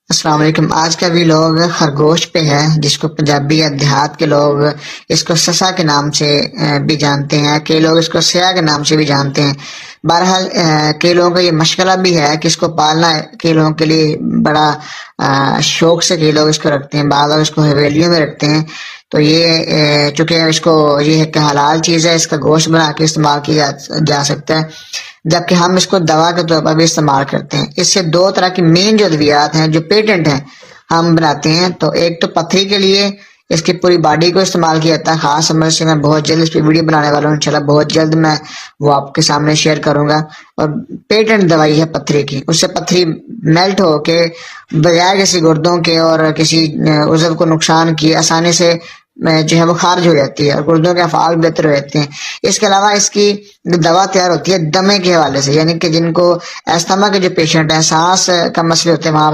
السلام علیکم۔ آج کا ویلاگ خرگوش پہ ہے، جس کو پنجابی یا دیہات کے لوگ اس کو سسا کے نام سے بھی جانتے ہیں، کئی لوگ اس کو سیاہ کے نام سے بھی جانتے ہیں۔ بہرحال کئی لوگوں کا یہ مشغلہ بھی ہے کہ اس کو پالنا کئی لوگوں کے لیے بڑا شوق سے کئی لوگ اس کو رکھتے ہیں، بعض لوگ اس کو حویلیوں میں رکھتے ہیں۔ تو یہ چونکہ اس کو یہ ایک حلال چیز ہے، اس کا گوشت بنا کے استعمال کیا جا سکتا ہے، جبکہ ہم اس کو دوا کے طور پر بھی استعمال کرتے ہیں۔ اس سے دو طرح کی مین جو ادویات ہیں جو پیٹنٹ ہیں ہم بناتے ہیں، تو ایک تو پتھری کے لیے اس کی پوری باڈی کو استعمال کیا جاتا ہے، خاص عمل سے میں بہت جلد اس پہ ویڈیو بنانے والا ہوں، انشاءاللہ بہت جلد میں وہ آپ کے سامنے شیئر کروں گا۔ اور پیٹنٹ دوائی ہے پتھری کی، اس سے پتھری میلٹ ہو کے بغیر کسی گردوں کے اور کسی عضو کو نقصان کیے آسانی سے جو ہے وہ خارج ہو جاتی ہے، اور گردوں کے افعال بہتر ہو جاتے ہیں۔ اس کے علاوہ اس کی دوا تیار ہوتی ہے دمے کے حوالے سے، یعنی کہ جن کو استھما کے جو پیشنٹ ہیں، سانس کا مسئلے ہوتے ہیں، وہاں پہ